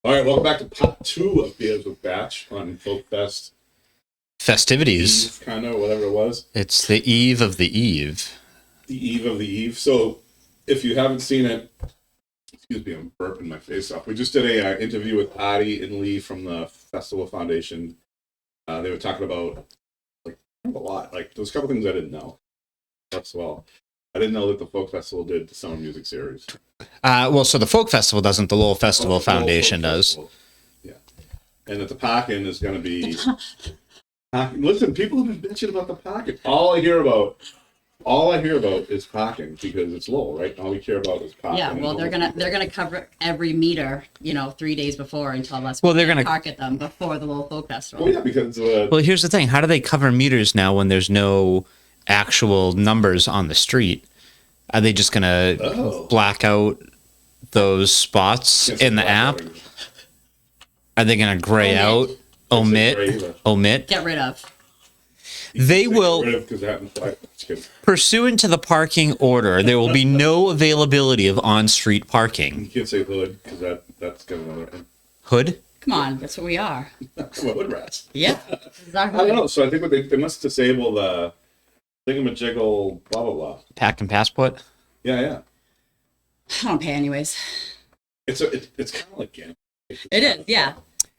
All right, welcome back to part 2 of Beers with Batch on Folk Fest. Festivities. Kind of, whatever it was. It's the eve of the eve. The eve of the eve. So, if you haven't seen it, excuse me, I'm burping my face off. We just did a interview with Adi and Lee from the Festival Foundation. They were talking about, a lot. There was a couple things I didn't know. That's well. I didn't know that the Folk Festival did the Summer Music Series. So the Folk Festival doesn't, the Lowell Festival Foundation does. Yeah. And that the parking is going to be... Listen, people have been bitching about the parking. All I hear about is parking because it's Lowell, right? All we care about is parking. Yeah, well, they're gonna cover every meter, 3 days before and tell us they're gonna park at them before the Lowell Folk Festival. Well, yeah, because well, here's the thing: how do they cover meters now when there's no actual numbers on the street? Are they just gonna black out those spots in the app? Are they gonna gray out? Omit? Get rid of. They will, pursuant to the parking order, there will be no availability of on-street parking. You can't say hood because that's got another Hood? Come on, that's what we are. Well, hood rats. Yeah. I don't know. So I think they must disable the thingamajiggle, blah blah blah. Pack and passport? Yeah. I don't pay anyways. It's kind of like gambling. It is, yeah.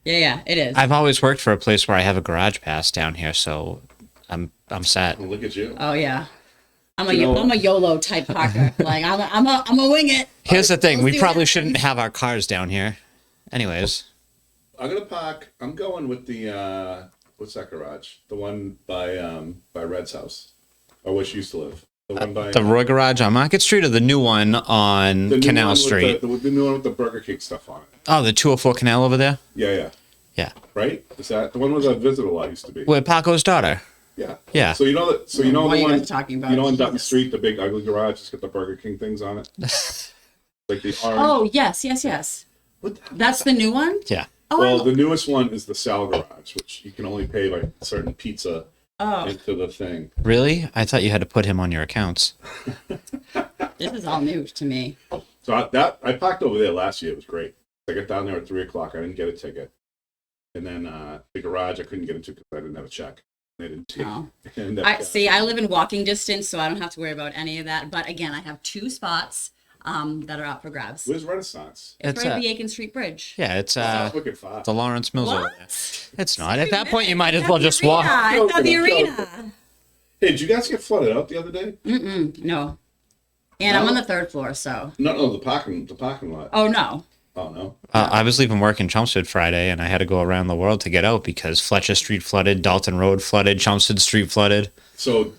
Yeah, it is. I've always worked for a place where I have a garage pass down here, so I'm set. Well, look at you. Oh yeah. I'm a YOLO type parker. I'm a wing it. Here's the thing: we probably shouldn't have our cars down here. Anyways, I'm gonna park. I'm going with the what's that garage? The one by Red's house, or where she used to live. The one by the Roy Garage on Market Street, or the new one on Canal Street. The new one with the Burger King stuff on it. Oh, the 204 Canal over there. Yeah. Right? Is that the one where the Visitor Lot used to be? Where Paco's daughter. Yeah. So you know that. So you know the one talking about. You know on Dutton Street, the big ugly garage, it's got the Burger King things on it. Like the orange. Oh yes. That's the new one. Yeah. Oh, well, the newest one is the Sal Garage, which you can only pay like certain pizza into the thing. Really? I thought you had to put him on your accounts. This is all new to me. So I parked over there last year. It was great. I got down there at 3:00. I didn't get a ticket, and then the garage I couldn't get into because I didn't have a check. They didn't take. Oh. I live in walking distance, so I don't have to worry about any of that. But again, I have 2 spots that are up for grabs. Where's Renaissance? It's right at the Aiken Street Bridge. Yeah, it's looking far. the Lawrence Mills over there. What? It's not. At that point, you might as well just walk. It's at the arena. Hey, did you guys get flooded out the other day? No. And I'm on the 3rd floor, so. No, the parking lot. Oh no. Oh no. I was leaving work in Chelmsford Friday, and I had to go around the world to get out because Fletcher Street flooded, Dalton Road flooded, Chelmsford Street flooded. So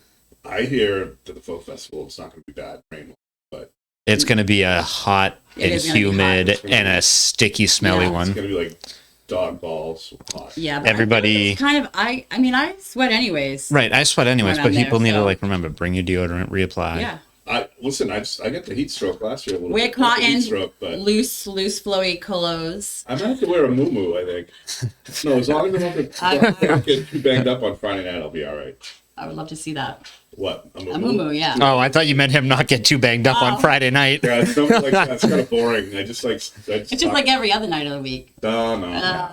I hear that the Folk Festival it's not going to be bad rain, but it's going to be a hot and humid and a sticky, smelly one. It's going to be like dog balls hot. Yeah, but everybody. It's kind of I sweat anyways. Right, I sweat anyways, but people need to remember bring your deodorant, reapply. Yeah. I got the heat stroke last year. Wear cotton, loose flowy clothes. I might have to wear a muumuu, I think. No, as long as I don't get too banged up on Friday night, I'll be all right. I would love to see that. What? A muumuu, yeah. Oh, I thought you meant him not get too banged up on Friday night. Yeah, it's something like that. It's kind of boring. It's just like every other night of the week. No.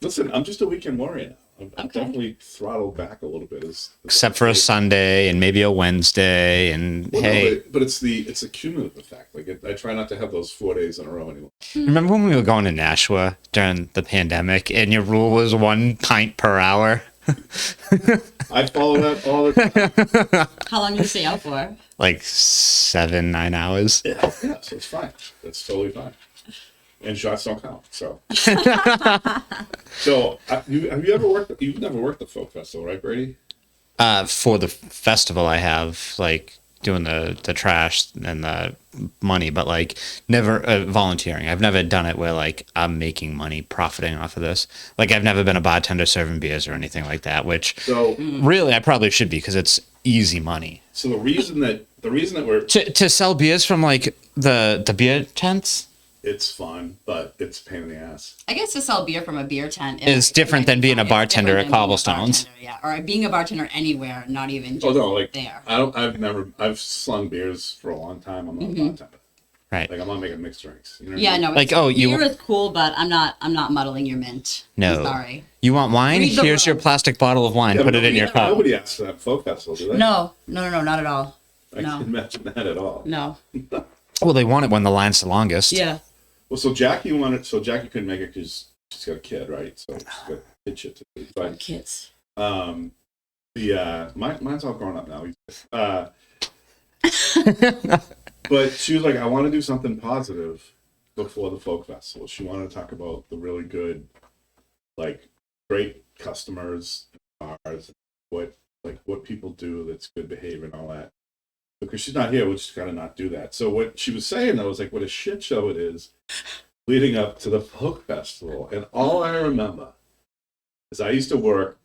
Listen, I'm just a weekend warrior now. I'm definitely throttled back a little bit. Except for a Sunday and maybe a Wednesday, and hey. No, but it's the cumulative effect. I try not to have those 4 days in a row anymore. Remember when we were going to Nashua during the pandemic, and your rule was 1 pint per hour? I follow that all the time. How long did you stay out for? Like 7-9 hours. Yeah, so it's fine. That's totally fine. And shots don't count. So, have you ever worked? You've never worked the Folk Festival, right, Brady? For the festival, I have doing the trash and the money, but never volunteering. I've never done it where I'm making money, profiting off of this. I've never been a bartender serving beers or anything like that. Which really, I probably should be because it's easy money. So the reason that we're to sell beers from the beer tents. It's fun, but it's a pain in the ass. I guess to sell beer from a beer tent is different than being a bartender at Cobblestones. Yeah, or being a bartender anywhere, not even just there. I've slung beers for a long time. I'm not a bartender. Right. Like I'm not making mixed drinks. You know what I Yeah, mean? no. Like, beer is cool, but I'm not muddling your mint. No. I'm sorry. You want wine? Read the Here's your room. plastic bottle of wine. Yeah, Put it in your cup. Nobody asks for that folk festival, do they? No, not at all. I No. can't imagine that at all. No. Well, they want it when the line's the longest. Yeah. Well, so Jackie couldn't make it because she's got a kid, right? So she's got kid shit to do. But Kids. mine's all grown up now. But she was like, I want to do something positive before the folk festival. She wanted to talk about the really good, like, great customers, bars, what people do that's good behavior and all that. Because she's not here, we'll just gotta not do that. So what she was saying though was like, what a shit show it is leading up to the folk festival. And all I remember is I used to work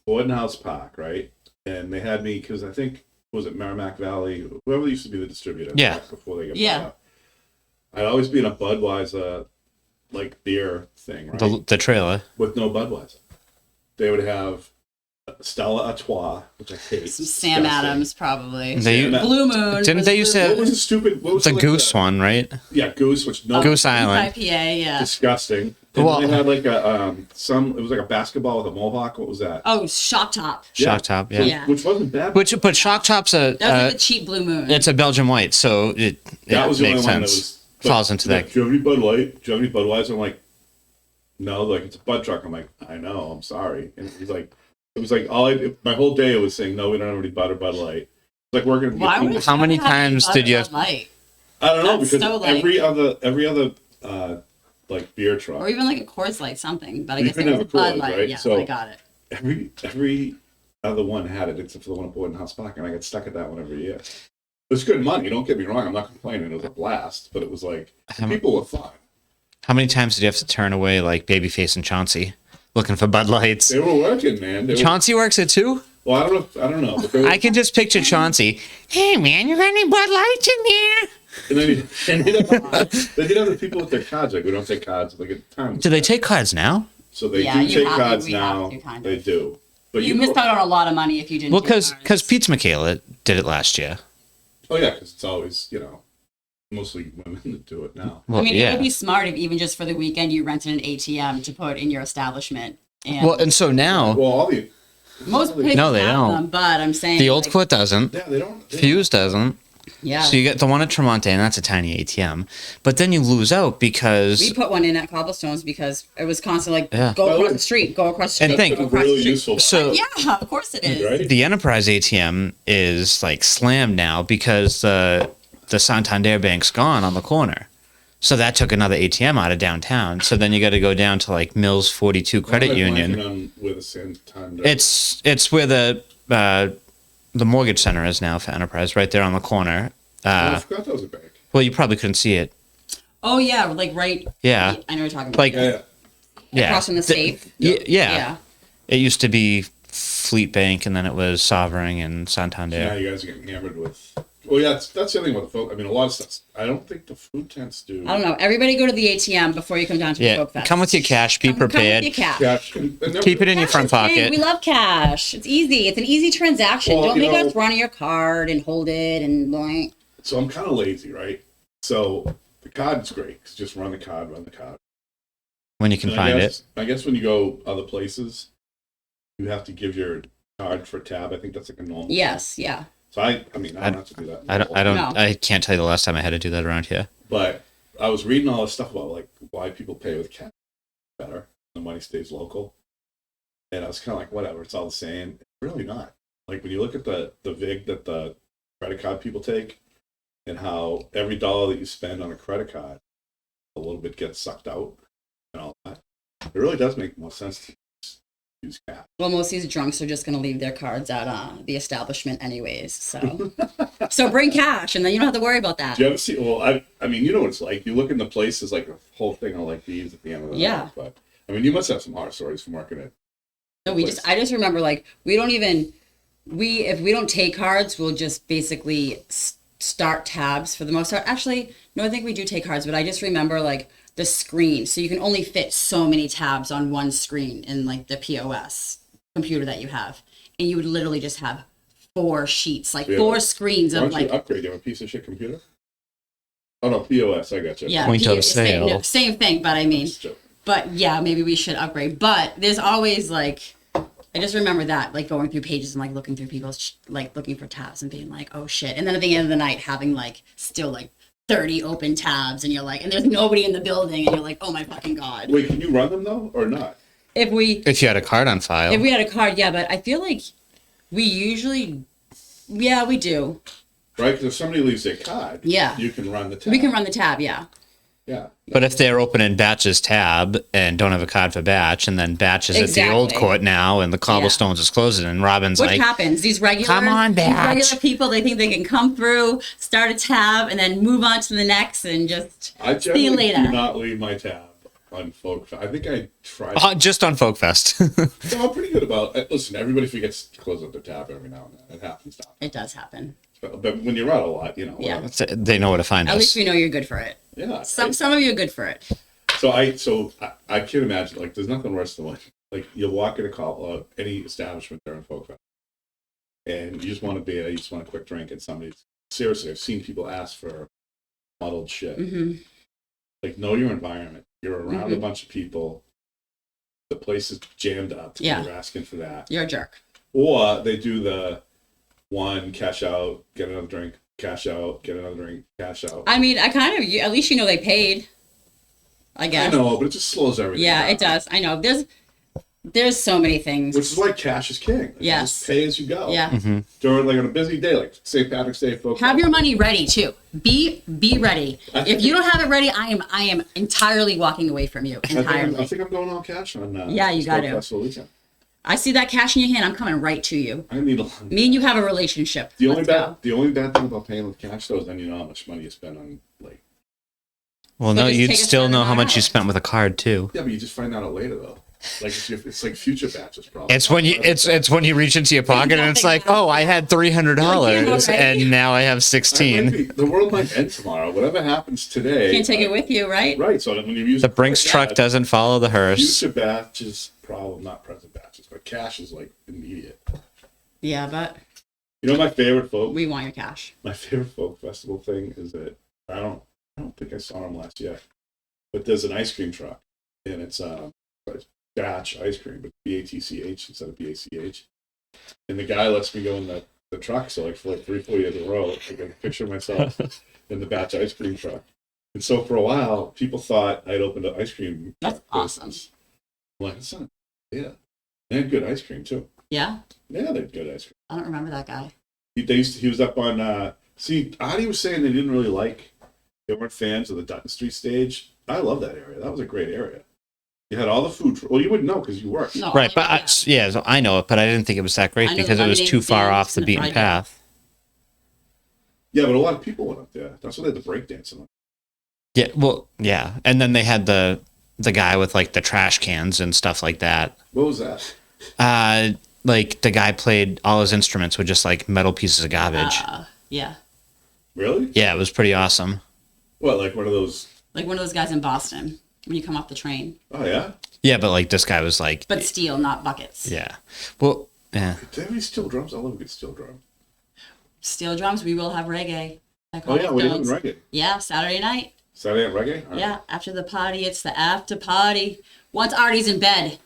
Borden House Park, right? And they had me because I think was it Merrimack Valley, whoever used to be the distributor. Yeah. Back before they got Yeah. bought out. I'd always be in a Budweiser like beer thing, right? The trailer. With no Budweiser. They would have Stella Artois, which I hate. Some Sam Disgusting. Adams, probably. They Blue Moon. didn't they used What was to the stupid? What was the like goose one, right? Yeah, Goose, which no Goose Island. IPA, yeah. disgusting. And Well- they had like a it was like a basketball with a mohawk. What was that? Oh, Shock Top. Shock top, yeah. Yeah. Which wasn't bad. But Shock Top's That was like the cheap Blue Moon. it's a Belgian white, so it that was the makes only one that sense. was Falls into that. Do you have any Bud Light? Do you have any Budweiser? I'm like, no, like it's a Bud truck. I'm like, I know, I'm sorry. And it was like my whole day was saying, no, we don't have any Bud or Bud Light. It's like we're gonna. Why would How many you have times Bud did you or have- Bud Light? I don't know That's because so, like- every other like beer truck. Or even like a Coors Light something. But I You guess it couldn't was have a Coors Bud Light, Light. right? Yeah, So- I got it. Every other one had it except for the one at Borden House Park, and I got stuck at that one every year. It was good money. Don't get me wrong. I'm not complaining. It was a blast, but it was like people were fun. How many times did you have to turn away like Babyface and Chauncey looking for Bud Lights? They were working, man. They were, Chauncey works it too? well, I don't know. But they were, I can just picture Chauncey. Hey man, you got any Bud Lights in there? and then they did have the people with their cards. Like we don't take cards. Like at the time. Do they take cards now? So they Yeah, do you take have to- cards we have now. to, kind of. They do. But You missed out on a lot of money if you didn't. Well, do because cards. Pete Michaela did it last year. Oh yeah, because it's always mostly women that do it now. Well, I mean, it yeah. would be smart if even just for the weekend you rented an ATM to put in your establishment. And Well, and so now Well, all the most places No, they have don't. them, but I'm saying the Old like, Court doesn't. yeah they don't. Fuse doesn't. Yeah, So you get the one at Tremonte, and that's a tiny ATM. But then you lose out we because put one in at Cobblestones because it was constantly like Yeah. go By the across way- the street, go across the And street, think- go across really the street. useful. so Yeah, of course it is. Right? the Enterprise ATM is like slammed now because the Santander Bank's gone on the corner. So that took another ATM out of downtown. So then you got to go down to like Mills 42 Credit Union. On with a Santander. It's where the mortgage center is now for Enterprise, right there on the corner. I forgot that was a bank. Well, you probably couldn't see it. Oh yeah, like right. Yeah. I know what you're talking about. Like Yeah. yeah, across from the safe. Yeah. Yeah. It used to be Fleet Bank, and then it was Sovereign and Now Santander. you guys are getting hammered with. Well, yeah, that's the other thing with the folk. I mean, a lot of stuff. I don't think the food tents do. I don't know. Everybody go to the ATM before you come down to the Yeah, Folk Fest. come with your cash. Be Come with prepared. your cash. Cash. And then- Keep it in your Cash front is king. pocket. We love cash. It's easy. It's an easy transaction. Well, Don't you make know- us run your card and hold it and blank. So I'm kind of lazy, right? So the card's great. 'Cause just run the card, When you can And find it. I guess when you go other places, you have to give your card for tab. I think that's like a normal. Yes, yeah. So I don't have to do that. I don't. No. I can't tell you the last time I had to do that around here. But I was reading all this stuff about like why people pay with cash better. The money stays local, and I was kind of like, whatever. It's all the same. It's really not. Like when you look at the vig that the credit card people take, and how every dollar that you spend on a credit card, a little bit gets sucked out, and all that. It really does make more sense to just use cash. Well, most of these drunks are just going to leave their cards at the establishment anyways. So, so bring cash, and then you don't have to worry about that. Do you ever see? Well, I mean, you know what it's like. You look in the places like a whole thing of like these at the end of the Yeah. night. But I mean, you must have some horror stories from working at. No, I just remember like if we don't take cards, we'll just basically start tabs for the most part. Actually, no, I think we do take cards, but I just remember like the screen. So you can only fit so many tabs on one screen in like the POS computer that you have. And you would literally just have 4 sheets, like Yeah. 4 screens Why of don't you like, upgrade? You have a piece of shit computer. Oh no, POS. I got you. Yeah, Point of same, sale. same thing, but I mean, Just joking. but yeah, maybe we should upgrade. But there's always like, I just remember that, like going through pages and like looking through people's, like looking for tabs and being like, oh shit. And then at the end of the night, having like still like 30 open tabs and you're like, and there's nobody in the building and you're like, oh my fucking God. Wait, can you run them though, or not? If we If you had a card on file. had a card, yeah, but I feel like we usually, yeah, we do. Right? Because if somebody leaves their card, Yeah. you can run the tab. We can run the tab, yeah. Yeah. But if they're opening Batch's tab and don't have a card for Batch, and then Batch is at the old Exactly. court now, and the Cobblestones is closing, and Robin's Which like, happens? These regular, "Come on, these Batch." regular people, they think they can come through, start a tab, and then move on to the next, and just I see you generally do later. not leave my tab on folk. I think I tried. just on Folk Fest. So I'm pretty good about. Listen, everybody forgets to close up their tab every now and then. It happens. It does happen. But when you're out a lot, you know. Yeah. whatever. They know where to find At us. least we know you're good for it. Yeah. Some of you are good for it. So I can't imagine, like, there's nothing worse than like you walk in a call any establishment during folk fest, and you just want a beer, you just want a quick drink, and somebody's seriously, I've seen people ask for muddled shit. Hmm. Like, know your environment. You're around a bunch of people. The place is jammed up. Yeah. You're asking for that. You're a jerk. Or they do the one cash out, get another drink, cash out, get another drink, cash out. I mean, I kind of, at least you know they paid. I I guess. know, but it just slows everything Yeah, down. it does. I know. There's so many things. Which is why cash is king. Like, Yes. Just pay as you go. Yeah. During, like, on a busy day, like St. Patrick's Day, folk Have fest. your money ready too. Be ready. If you don't have it ready, I am entirely walking away from you. I Entirely. think I'm going all cash on Yeah, you Folk gotta. Festival weekend. I see that cash in your hand, I'm coming right to you. I need a Me and you have a relationship. the only Let's go. bad thing about paying with cash though is then you know how much money you spend on, like, Well, So no, just you'd take a still certain know how amount much you out. spent with a card too. yeah, but you just find out later though. Like it's like future batches probably. It's when you reach into your pocket and it's like, oh, I had $300 and now I have 16. The world might end tomorrow. Whatever happens today. Can't take it with you, right? Right. So when you use The Brinks truck doesn't follow the hearse. future batches, probably not present batches, but cash is like immediate. Yeah, but You know my favorite folk. we want your cash. My favorite folk festival thing is that I don't think I saw them last year, but there's an ice cream truck and it's Batch ice cream, but BATCH instead of BACH. And the guy lets me go in the truck, so like for like 3-4 years in a row, I can picture myself in the Batch ice cream truck. And so for a while, people thought I'd opened an ice cream That's truck awesome. business. I'm like, that's not, yeah. They had good ice cream too. Yeah? Yeah, they had good ice cream. I don't remember that guy. He was up on, see, Adi was saying they didn't really they weren't fans of the Dutton Street stage. I love that area. That was a great area. You had all the food. Well, you wouldn't know because you worked. No, Right, but yeah. so I know it, but I didn't think it was that great I know because the it was lemonade too far stand off the and the beaten fried path. Yeah, but a lot of people went up there. That's why they had the breakdancing. Yeah, well, yeah, and then they had the guy with like the trash cans and stuff like that. What was that? Like the guy played all his instruments with just like metal pieces of garbage. Yeah. Really? Yeah, it was pretty awesome. What, like one of those? Like one of those guys in Boston when you come off the train. Oh, yeah? Yeah, but like this guy was like, But steel, not buckets. yeah. Well, yeah. Do they have any steel drums? I love a good steel drum. Steel drums, we will have reggae. At Oh, yeah, what are you having Cobblestones. reggae? Yeah, Saturday night. Saturday at reggae? All right. Yeah, after the party, it's the after party. Once Artie's in bed.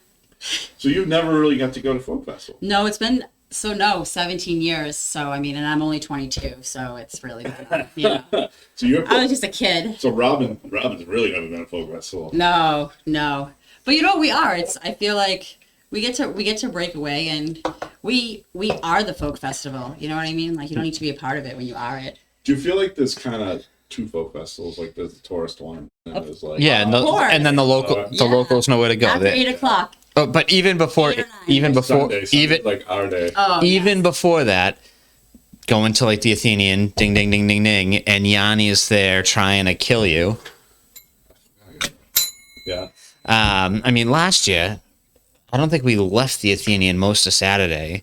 So you never really got to go to Folk Festival? No, it's been 17 years. So I mean, and I'm only 22, so it's really been, you know. So you're I was just a kid. So Robin's really never been to Folk Festival. No. But you know what we are? I feel like we get to break away, and we are the folk festival. You know what I mean? Like you don't need to be a part of it when you are it. Do you feel like there's kind of two folk festivals? Like there's the tourist one, and then there's like Yeah, and, course. and then the locals know where to go. After 8 o'clock. Oh, but even before, 8 or 9. even before, Sunday, even like our day. Oh, even before that, going to like the Athenian, ding, ding, ding, ding, ding, and Yanni is there trying to kill you. Yeah. I mean, last year, I don't think we left the Athenian most of Saturday.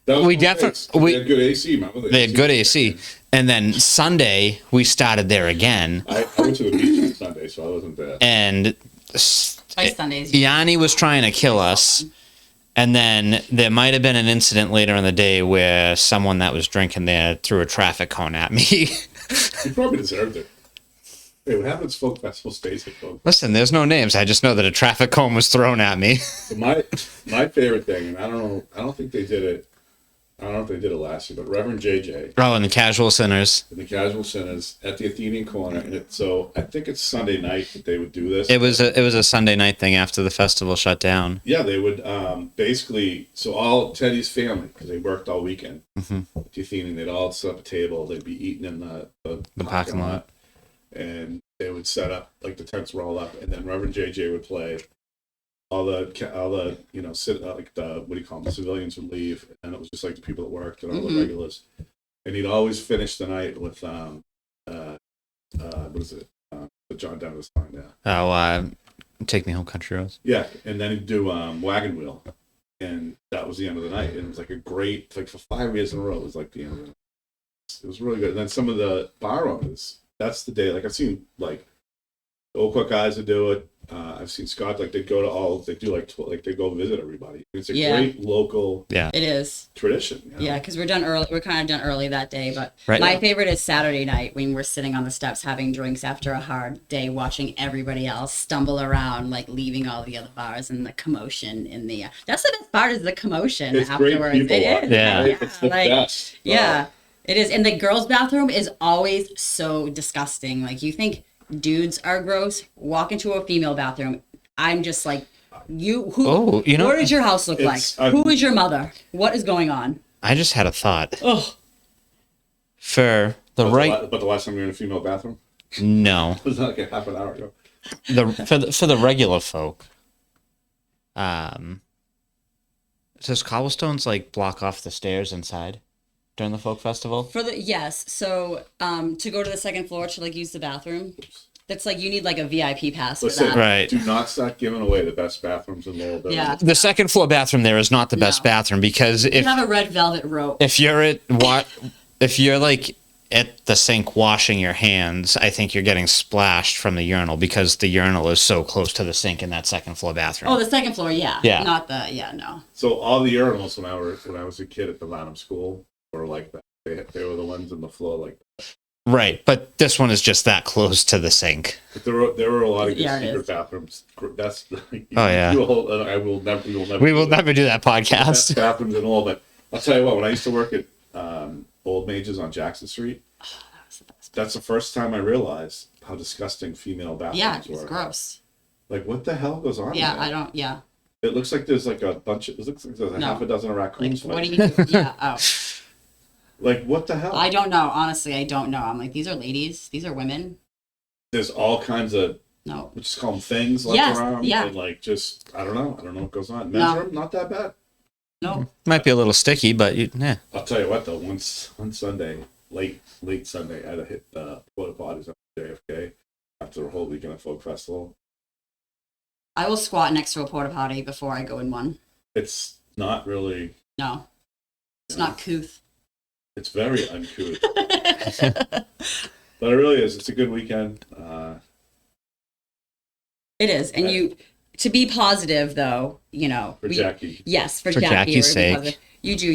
That was We the defi- place. we- They had good AC. Remember They had good AC. And then Sunday, we started there again. I went to the beach on Sunday, so I wasn't there. And Twice Sundays. Yanni was trying to kill us. And then there might have been an incident later in the day where someone that was drinking there threw a traffic cone at me. You probably deserved it. Hey, what happens? Folk Festival stays at Folk. Listen, there's no names. I just know that a traffic cone was thrown at me. So my favorite thing, and I don't think they did it. I don't know if they did it last year, but Reverend JJ Oh, and the casual sinners. and the Casual Sinners at the Athenian Corner, and so I think it's Sunday night that they would do this. It was a Sunday night thing after the festival shut down. Yeah, they would basically, so all Teddy's family, because they worked all weekend at the Athenian, they'd all set up a table, they'd be eating in the parking lot. and they would set up, like the tents roll up, and then Reverend JJ would play. All the sit like the, what do you call them, civilians would leave, and it was just like the people that worked and all the regulars, and he'd always finish the night with what is it, the John Denver song, Take Me Home, Country Roads. yeah, and then he'd do Wagon Wheel, and that was the end of the night, and it was like a great, like for 5 years in a row, it was like the end of the night. It was really good. And then some of the bar owners, that's the day, like I've seen like the Old Cook guys would do it. I've seen Scott, like they go to all, they do like they go visit everybody. It's a great local It is. tradition. You know? Yeah, because we're done early. We're kind of done early that day. But Right. my favorite is Saturday night when we're sitting on the steps having drinks after a hard day, watching everybody else stumble around, like leaving all the other bars and the commotion in the. That's the best part is the commotion It's afterwards. great people. It is. Yeah. Right? It's the best. Yeah, it is. And the girls' bathroom is always so disgusting. Like you think dudes are gross, walk into a female bathroom. I'm just like, what does your house look like? Who is your mother? What is going on? I just had a thought. Oh, For the But the last time you were in a female bathroom? no, It was like a half an hour ago. for the regular folk, does Cobblestones like block off the stairs inside during the folk festival? yes. So to go to the second floor to like use the bathroom, that's like you need like a VIP pass Listen, for that. Right. do not start giving away the best bathrooms in Lowell. Yeah. The second floor bathroom there is not the best bathroom because You have a red velvet rope. if you're like at the sink washing your hands, I think you're getting splashed from the urinal because the urinal is so close to the sink in that second floor bathroom. Oh, the second floor, yeah. Yeah. Not the no. So all the urinals when I was a kid at the Lanham School were like that. They were the ones in the floor like that. Right, but this one is just that close to the sink. But there were a lot of good Yeah, it secret is. bathrooms. That's Oh, yeah. I will never. We will never do that Best podcast. bathrooms in all, but I'll tell you what. When I used to work at Old Mages on Jackson Street, that's the first time I realized how disgusting female bathrooms Yeah, were. it's gross. Like what the hell goes on? Yeah, there? I don't. Yeah. It looks like there's like a bunch of. It looks like there's a No. half a dozen of Like, raccoons. what do fighting. you? Yeah. Oh, Like what the hell? I don't know. Honestly, I don't know. I'm like, these are ladies. These are women. There's all kinds of, No. let's just call them things left Yes, around. yeah. And like just I don't know what goes on. No. Men's room, not that bad. No. Might be a little sticky, but yeah. I'll tell you what though. One Sunday, late Sunday, I had to hit the porta potties at JFK after a whole weekend of Folk Festival. I will squat next to a porta potty before I go in one. It's not really. No. It's not couth. It's very uncouth, but it really is. It's a good weekend. It is, and to be positive though, For Jackie. Yes, for For Jackie. Jackie's we're sake. positive. You do.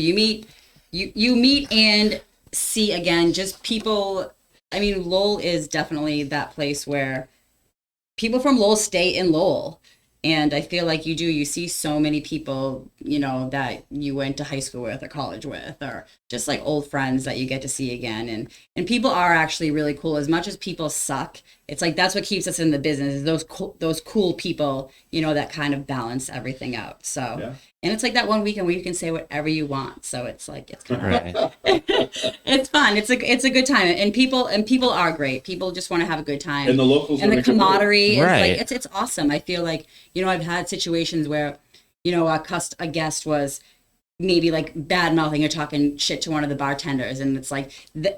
You meet and see again. Just people. I mean, Lowell is definitely that place where people from Lowell stay in Lowell. And I feel like you see so many people, that you went to high school with or college with, or just like old friends that you get to see again. And people are actually really cool. As much as people suck, it's like that's what keeps us in the business is those cool people, that kind of balance everything out. So, Yeah. and it's like that one weekend where you can say whatever you want. So it's like, it's kind of, Right. it's fun. It's a good time. And people are great. People just want to have a good time. And the locals And are the making money. camaraderie is Right. like it's awesome. I feel like I've had situations where a guest was maybe like bad mouthing or talking shit to one of the bartenders, and it's like the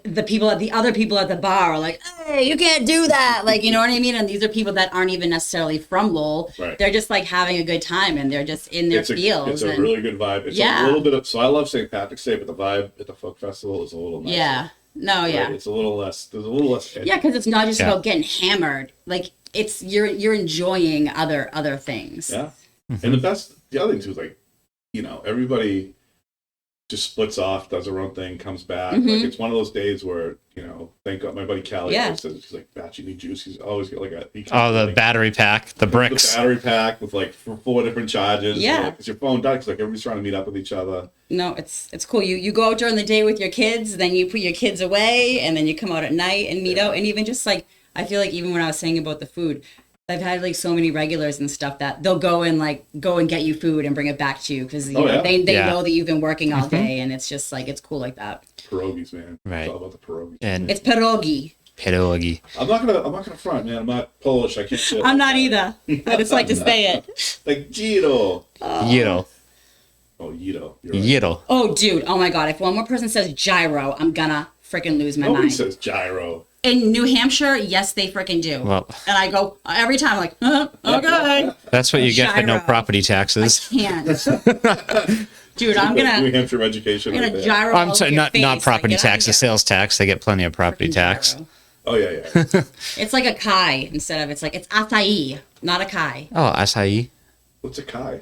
other people at the bar are like, hey, you can't do that, like, you know what I mean? And these are people that aren't even necessarily from Lowell. Right. They're just like having a good time and they're just in their fields. It's a and, really good vibe. It's Yeah. a little bit of. So I love St. Patrick's Day, but the vibe at the Folk Festival is a little nicer. yeah. No, Right? yeah. It's a little less. There's a little less. Yeah, because it's not just Yeah. about getting hammered. Like it's you're enjoying other things. Yeah. And the other thing too is like, everybody just splits off, does their own thing, comes back. Mhm. Like it's one of those days where, thank God my buddy Callie Yeah. always says, he's like, Batch, you need juice. He's always got like The battery pack, the bricks. The battery pack with like 4 different charges. Yeah. Because your phone dies, like everybody's trying to meet up with each other. No, it's cool. You go out during the day with your kids, then you put your kids away, and then you come out at night and meet out. And even just like, I feel like even when I was saying about the food, I've had like so many regulars and stuff that they'll go and get you food and bring it back to you because they know that you've been working all day, and it's just like, it's cool like that. Pierogies, man. Right. It's all about the pierogies. And It's pierogi. pierogi. I'm not gonna front, man. I'm not Polish. I can't say it I'm like not that. either. I just like to say it. Like Giro. Yiddo. Oh, Yiddo. You're right. Yiddo. Oh, dude. Oh my God. If one more person says gyro, I'm gonna freaking lose my Nobody mind. says gyro. In New Hampshire, yes, they freaking do. Well, And I go every time, like, okay. that's what you get for no Gyro. property I taxes. can't. Dude, I'm New gonna Hampshire education. I'm right gonna there. gyro. I'm all sorry, over your not face, property like, get out of tax, the here. sales tax. They get plenty of property Freaking tax. gyro. Oh yeah. It's like a kai instead of it's acai, not a kai. Oh, acai. What's a kai?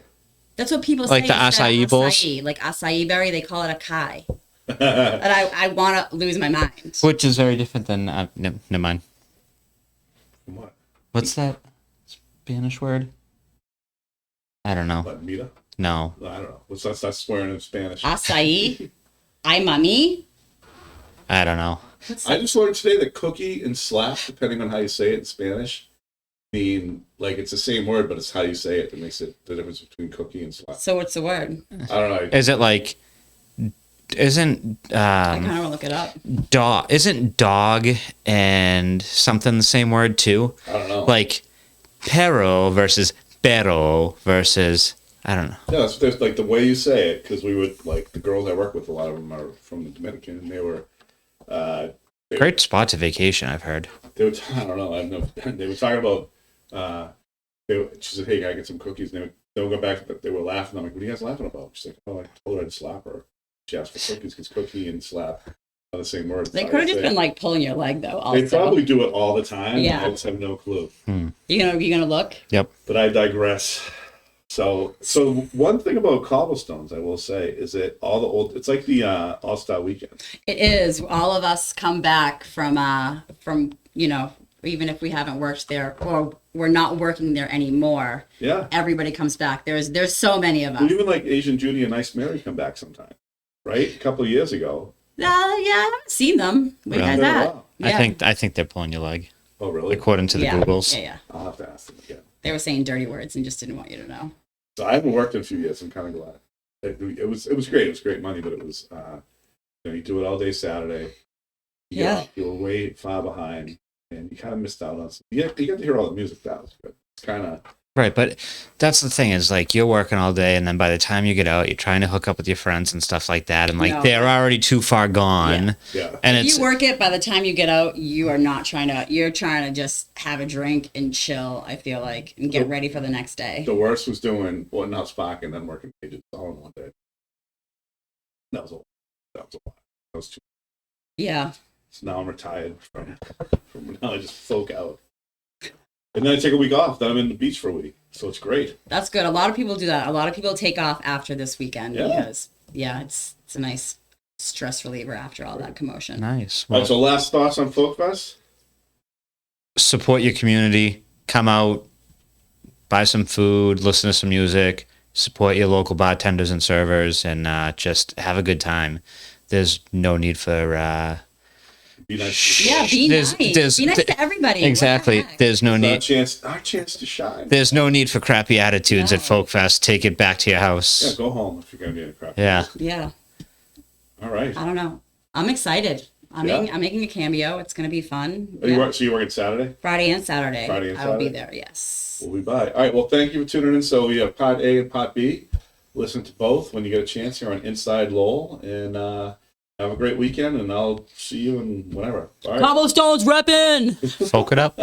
That's what people Like say. the instead of acai bowls? acai, like acai berry, they call it a kai. And I want to lose my mind. Which is very different than, never mind. What? What's that Spanish word? I don't know. What, Mita? No. I don't know. Let's not swearing in Spanish. Acai, ay mami. I don't know. I just learned today that cookie and slap, depending on how you say it in Spanish, mean like it's the same word, but it's how you say it that makes it the difference between cookie and slap. So what's the word? I don't know. Is it like, isn't, I kind of want to look it up. isn't dog and something the same word too? I don't know. Like, perro versus perro versus, I don't know. Yeah, there's like the way you say it, because we would like the girls I work with. A lot of them are from the Dominican, and they were. Great spot to vacation, I've heard. They were. I don't know. I've never. They were talking about. She said, "Hey, can I get some cookies?" And they would go back. They were laughing. I'm like, "What are you guys laughing about?" She's like, "Oh, I told her I'd slap her." She asked for cookies because cookie and slap are the same word. They could have just been like pulling your leg though. Also. They probably do it all the time. Yeah. I just have no clue. You gonna look? Yep. But I digress. So one thing about Cobblestones, I will say, is that all the old. It's like the All-Star Weekend. It is. All of us come back from even if we haven't worked there or we're not working there anymore. Yeah. Everybody comes back. There's so many of us. Well, even like Asian Judy and Nice Mary come back sometime, right? A couple of years ago. Yeah, I haven't seen them. Where you Really? guys at? Wow. Yeah. I think they're pulling your leg, Oh, really? according to the yeah. Googles. Yeah. I'll have to ask them again. They were saying dirty words and just didn't want you to know. So I haven't worked in a few years. I'm kind of glad. It was great. It was great money, but it was you do it all day Saturday. You were way far behind, and you kind of missed out on some. You got to hear all the music. That was good. It's kind of Right, but that's the thing is like you're working all day, and then by the time you get out, you're trying to hook up with your friends and stuff like that, and like No. they're already too far gone. yeah. And If it's you work it, by the time you get out, you're trying to just have a drink and chill, I feel like, and get ready for the next day. The worst was doing one out Spock and then working pages all in one day. That was a lot. That was too. Yeah. So now I'm retired from now I just folk out. And then I take a week off. Then I'm in the beach for a week. So it's great. That's good. A lot of people do that. A lot of people take off after this weekend Yeah. because it's a nice stress reliever after all that commotion. nice. All Well, right, so last thoughts on Folk Fest? support your community, come out, buy some food, listen to some music, support your local bartenders and servers, and just have a good time. There's no need for Be nice. Yeah, be There's- nice. there's- Be nice to everybody. What exactly. the heck? There's no It's need. our chance to shine. There's no need for crappy attitudes at No. Folk Fest. Take it back to your Yeah, house. go home if you're gonna be in a crap. Yeah. Yeah. All right. I don't know. I'm excited. I'm making a cameo. It's gonna be fun. Are you so you're working Saturday? Friday and Saturday. Friday and I will be Saturday? there. Yes. We'll be by. All right. Well, thank you for tuning in. So we have Pod A and Pod B. Listen to both when you get a chance here on Inside Lowell, and have a great weekend. And I'll see you in whenever. All right. Cobblestones reppin'. Folk it up.